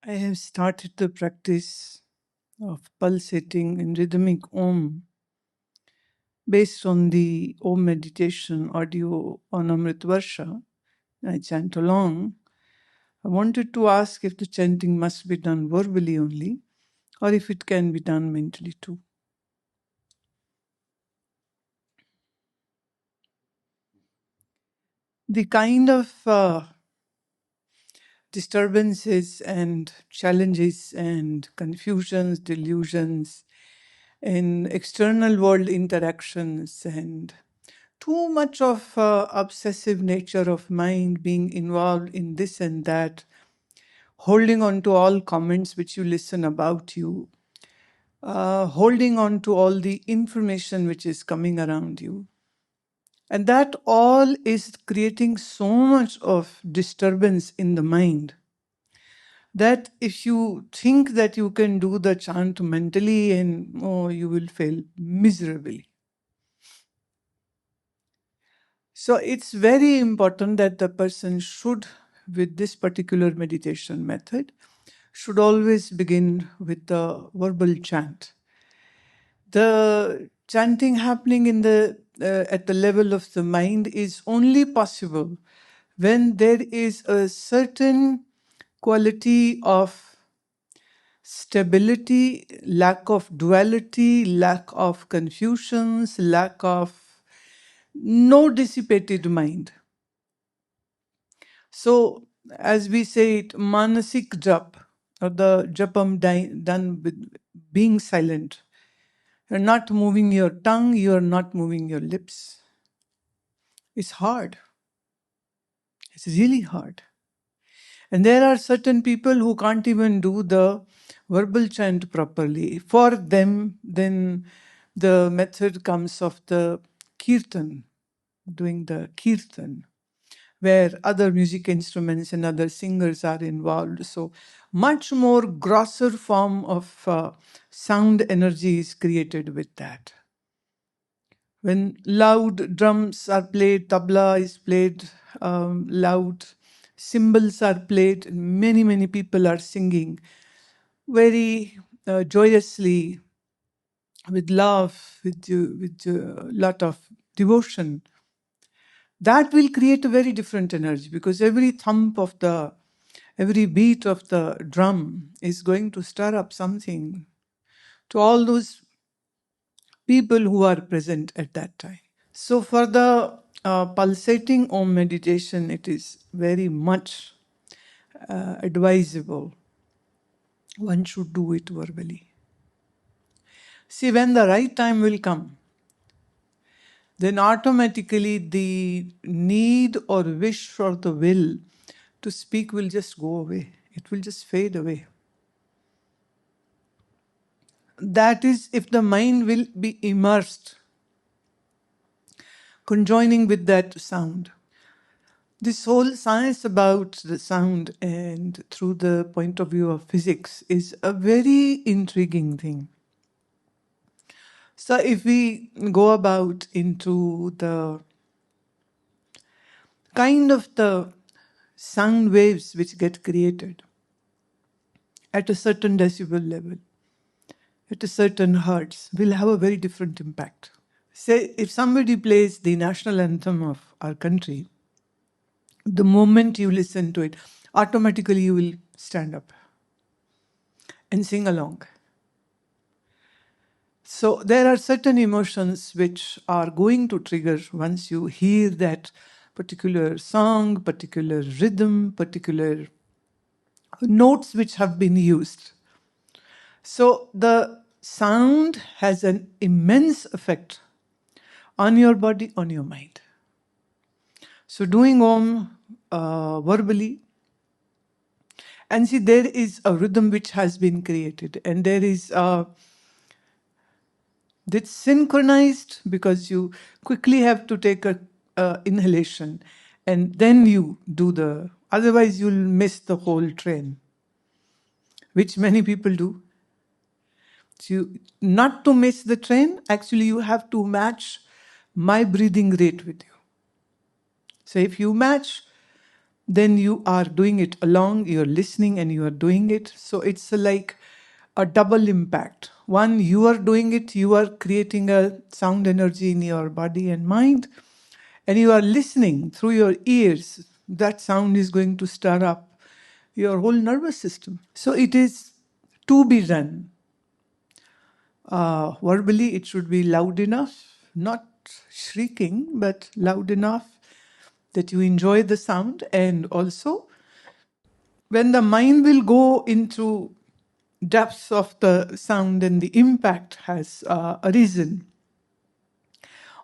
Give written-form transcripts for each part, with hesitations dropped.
I have started the practice of pulsating in rhythmic Om based on the Om meditation audio on Amrit Varsha. I chant along. I wanted to ask if the chanting must be done verbally only or if it can be done mentally too. The kind of disturbances and challenges and confusions, delusions, in external world interactions and too much of obsessive nature of mind being involved in this and that, holding on to all comments which you listen about you, holding on to all the information which is coming around you. And that all is creating so much of disturbance in the mind that if you think that you can do the chant mentally and you will fail miserably. So it's very important that the person should, with this particular meditation method, should always begin with the verbal chant. The chanting happening in the at the level of the mind is only possible when there is a certain quality of stability, lack of duality, lack of confusions, lack of no dissipated mind. So, as we say it, manasik jap, or the japam done with being silent. You're not moving your tongue, you're not moving your lips. It's hard. It's really hard. And there are certain people who can't even do the verbal chant properly. For them, then the method comes of the kirtan, doing the kirtan, where other music instruments and other singers are involved. So much more grosser form of sound energy is created with that. When loud drums are played, tabla is played, loud cymbals are played, many people are singing very joyously, with love, with a lot of devotion. That will create a very different energy because every every beat of the drum is going to stir up something to all those people who are present at that time. So for the pulsating Om meditation, it is very much advisable. One should do it verbally. See, when the right time will come, then automatically the need or wish or the will to speak will just go away. It will just fade away. That is, if the mind will be immersed, conjoining with that sound. This whole science about the sound and through the point of view of physics is a very intriguing thing. So if we go about into the kind of the sound waves which get created at a certain decibel level, at a certain hertz, will have a very different impact. Say, if somebody plays the national anthem of our country, the moment you listen to it, automatically you will stand up and sing along. So there are certain emotions which are going to trigger once you hear that particular song, particular rhythm, particular notes which have been used. So the sound has an immense effect on your body, on your mind. So doing Om verbally, and see, there is a rhythm which has been created, and there is that's synchronized because you quickly have to take a inhalation, and then you do the. Otherwise, you'll miss the whole train, which many people do. So not to miss the train, actually, you have to match my breathing rate with you. So if you match then you are doing it along, you're listening and you are doing it. So it's like a double impact. One, you are doing it, you are creating a sound energy in your body and mind, and you are listening through your ears. That sound is going to stir up your whole nervous system. So it is to be done. Verbally, it should be loud enough, not shrieking, but loud enough that you enjoy the sound. And also, when the mind will go into depths of the sound and the impact has arisen,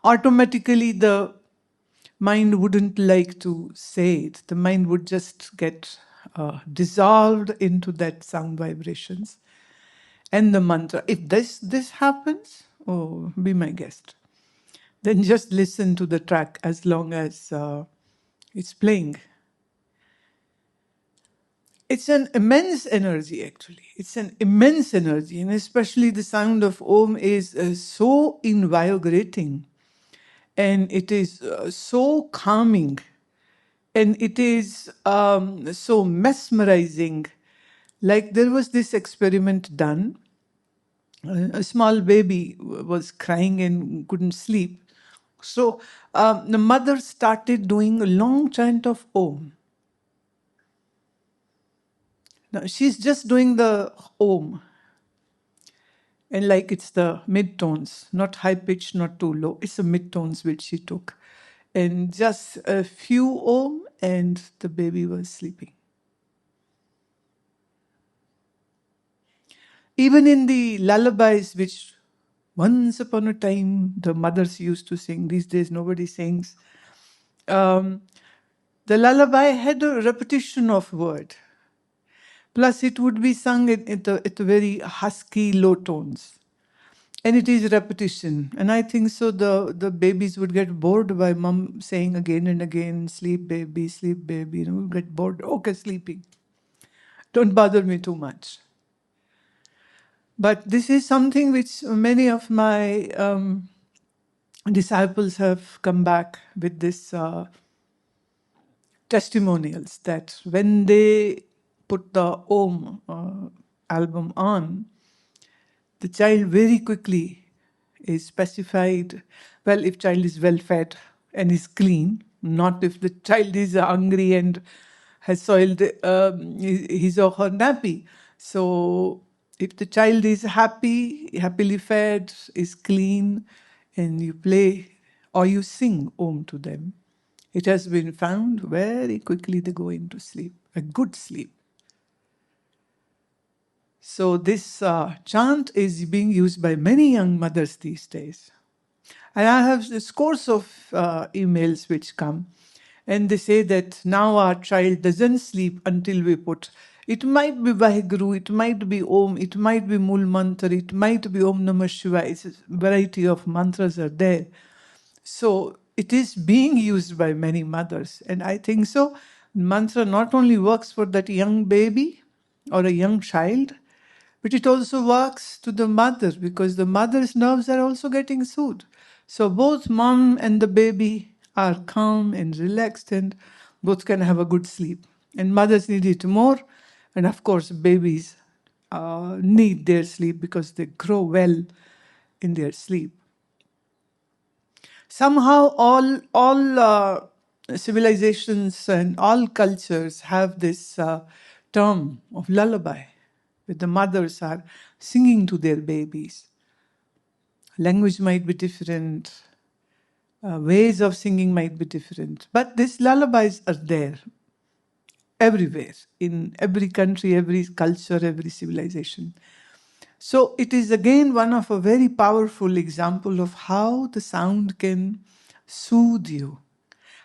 automatically the mind wouldn't like to say it. The mind would just get dissolved into that sound vibrations and the mantra. If this happens, oh, be my guest. Then just listen to the track as long as it's playing. It's an immense energy, actually. It's an immense energy, and especially the sound of Om is so invigorating, and it is so calming, and it is so mesmerizing. Like there was this experiment done. A small baby was crying and couldn't sleep. So the mother started doing a long chant of Om. Now she's just doing the Om. And like it's the mid tones, not high pitch, not too low. It's the mid tones which she took. And just a few Om, and the baby was sleeping. Even in the lullabies, which once upon a time the mothers used to sing, these days nobody sings. The lullaby had a repetition of word. Plus, it would be sung at a very husky, low tones. And it is repetition. And I think so the babies would get bored by mom saying again and again, sleep baby, get bored. Okay, sleeping. Don't bother me too much. But this is something which many of my disciples have come back with this testimonials that when they put the Om album on, the child very quickly is specified. Well, if child is well fed and is clean, not if the child is hungry and has soiled his or her nappy. So if the child is happily fed, is clean, and you play or you sing Om to them, it has been found very quickly they go into sleep, a good sleep. So this chant is being used by many young mothers these days. And I have scores of emails which come, and they say that now our child doesn't sleep until we put. It might be Vaheguru, it might be Om, it might be Mool Mantra, it might be Om Namah Shivaya. It's a variety of mantras are there. So it is being used by many mothers. And I think so. Mantra not only works for that young baby or a young child, but it also works to the mother because the mother's nerves are also getting soothed. So both mom and the baby are calm and relaxed and both can have a good sleep. And mothers need it more. And of course, babies need their sleep because they grow well in their sleep. Somehow all civilizations and all cultures have this term of lullaby, where the mothers are singing to their babies. Language might be different, ways of singing might be different, but these lullabies are there everywhere, in every country, every culture, every civilization. So it is again one of a very powerful example of how the sound can soothe you,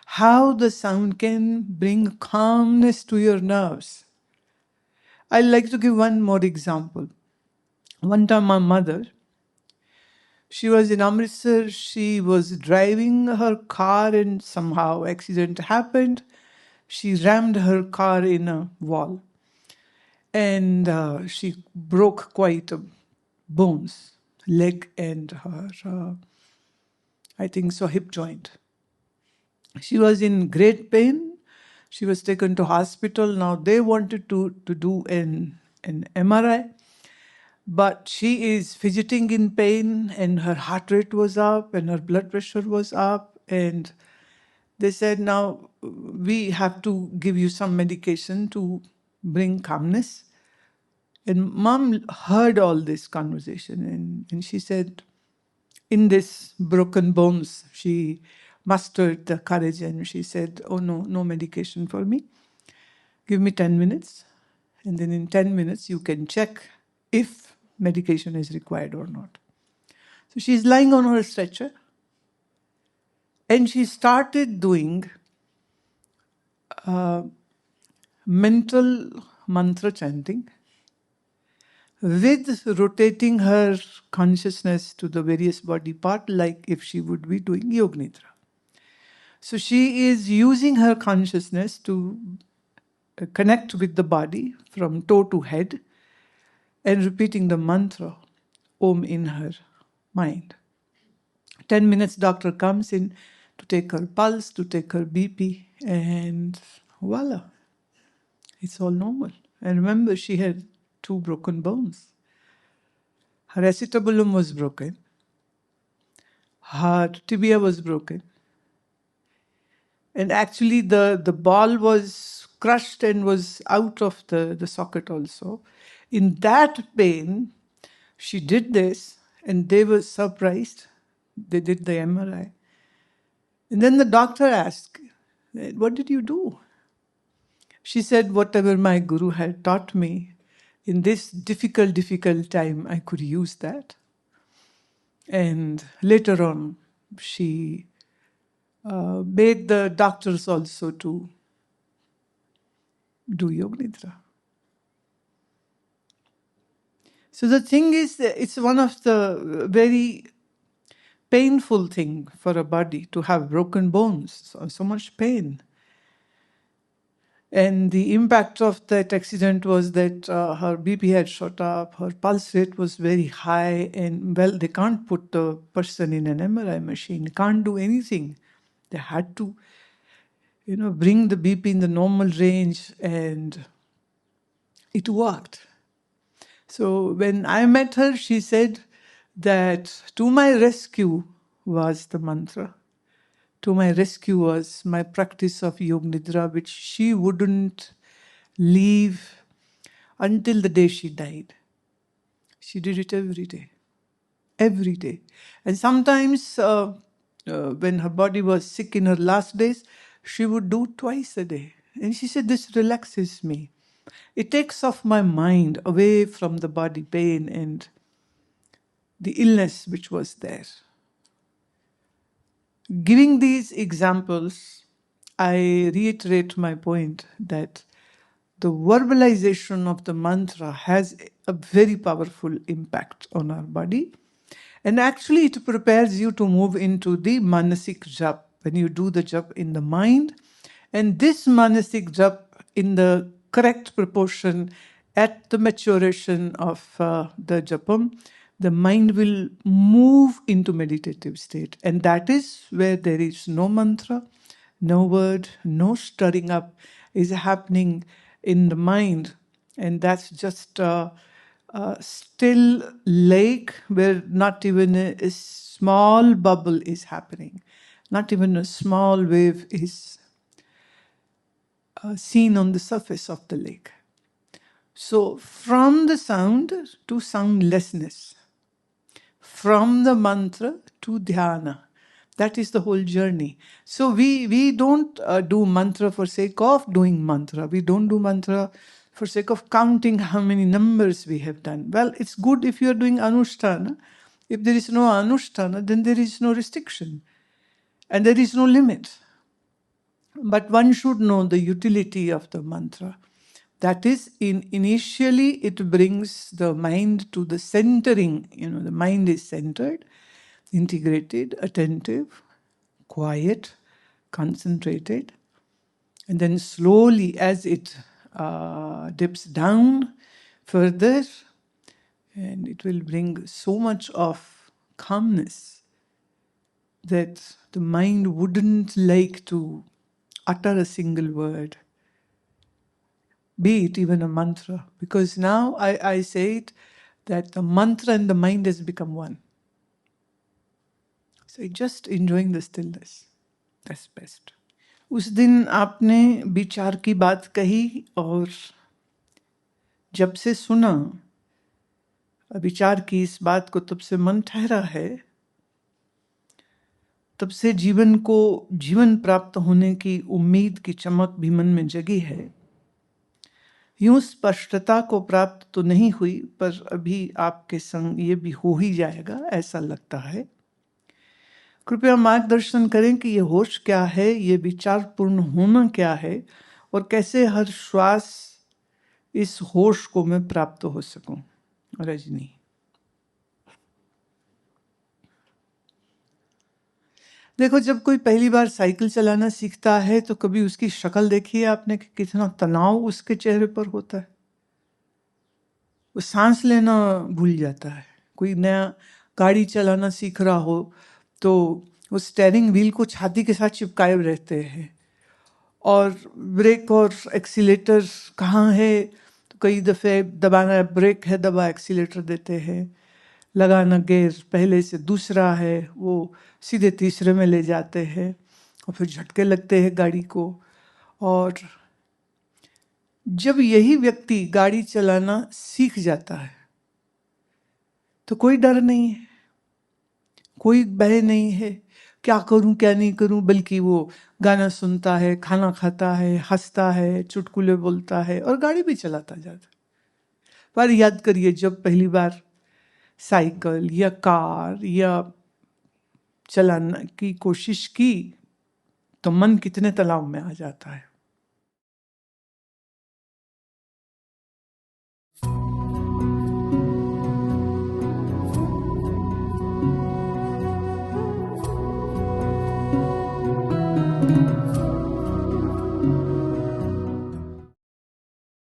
how the sound can bring calmness to your nerves. I'd like to give one more example. One time my mother, she was in Amritsar, she was driving her car and somehow accident happened. She rammed her car in a wall and she broke quite bones, leg and her, I think so, hip joint. She was in great pain. She was taken to hospital. Now they wanted to do an MRI, but she is fidgeting in pain and her heart rate was up and her blood pressure was up. And they said, now we have to give you some medication to bring calmness. And mom heard all this conversation and she said, in this broken bones, she mustered the courage and she said, oh no, no medication for me. Give me 10 minutes. And then in 10 minutes, you can check if medication is required or not. So she's lying on her stretcher and she started doing mental mantra chanting with rotating her consciousness to the various body part like if she would be doing Yoga Nidra. So she is using her consciousness to connect with the body from toe to head and repeating the mantra Om in her mind. 10 minutes doctor comes in to take her pulse, to take her BP, and voila, it's all normal. And remember, she had 2 broken bones. Her acetabulum was broken. Her tibia was broken. And actually the ball was crushed and was out of the socket also. In that pain, she did this and they were surprised. They did the MRI. And then the doctor asked, what did you do? She said, whatever my guru had taught me, in this difficult time, I could use that. And later on, she made the doctors also to do Yoga Nidra. So the thing is, it's one of the very painful thing for a body to have broken bones, so much pain. And the impact of that accident was that her BP had shot up, her pulse rate was very high, and well, they can't put the person in an MRI machine, can't do anything. They had to, bring the BP in the normal range, and it worked. So when I met her, she said that to my rescue was the mantra. To my rescue was my practice of Yoga Nidra, which she wouldn't leave until the day she died. She did it every day. Every day. And sometimes when her body was sick in her last days, she would do twice a day. And she said, this relaxes me. It takes off my mind away from the body pain and the illness which was there. Giving these examples, I reiterate my point that the verbalization of the mantra has a very powerful impact on our body. And actually it prepares you to move into the manasik jap, when you do the jap in the mind. And this manasik jap in the correct proportion at the maturation of the japam, the mind will move into meditative state. And that is where there is no mantra, no word, no stirring up is happening in the mind. And that's just a still lake where not even a small bubble is happening. Not even a small wave is seen on the surface of the lake. So from the sound to soundlessness, from the mantra to dhyana, that is the whole journey. So we don't do mantra for sake of doing mantra. We don't do mantra for sake of counting how many numbers we have done. Well, it's good if you are doing anushtana. If there is no anushtana, then there is no restriction. And there is no limit. But one should know the utility of the mantra. That is, initially it brings the mind to the centering. The mind is centered, integrated, attentive, quiet, concentrated. And then slowly as it dips down further, and it will bring so much of calmness that the mind wouldn't like to utter a single word, be it even a mantra. Because now I say it that the mantra and the mind has become one. So just enjoying the stillness. That's best. उस दिन आपने विचार की बात कही और जब से सुना विचार की इस बात को, तब से मन ठहरा है, तब से जीवन को जीवन प्राप्त होने की उम्मीद की चमक भी मन में जगी है। यूं स्पष्टता को प्राप्त तो नहीं हुई, पर अभी आपके संग ये भी हो ही जाएगा ऐसा लगता है। कृपया मार्गदर्शन करें कि ये होश क्या है, ये विचारपूर्ण होना क्या है, और कैसे हर श्वास इस होश को मैं प्राप्त हो सकूं। रजनी। देखो, जब कोई पहली बार साइकिल चलाना सीखता है तो कभी उसकी शक्ल देखी है आपने कि कितना तनाव उसके चेहरे पर होता है। वो सांस लेना भूल जाता है। कोई नया गाड़ी चलाना सीख रहा हो तो वो स्टेयरिंग व्हील को छाती के साथ चिपकाए रहते हैं, और ब्रेक और एक्सीलेटर कहाँ है, तो कई दफ़े दबाना ब्रेक है, दबा एक्सीलेटर देते हैं, लगाना गियर पहले से दूसरा है, वो सीधे तीसरे में ले जाते हैं, और फिर झटके लगते हैं गाड़ी को। और जब यही व्यक्ति गाड़ी चलाना सीख जाता है तो कोई डर नहीं है, कोई भय नहीं है, क्या करूं क्या नहीं करूं, बल्कि वो गाना सुनता है, खाना खाता है, हंसता है, चुटकुले बोलता है और गाड़ी भी चलाता जाता है। पर याद करिए, जब पहली बार साइकिल या कार या चलाने की कोशिश की तो मन कितने तनाव में आ जाता है।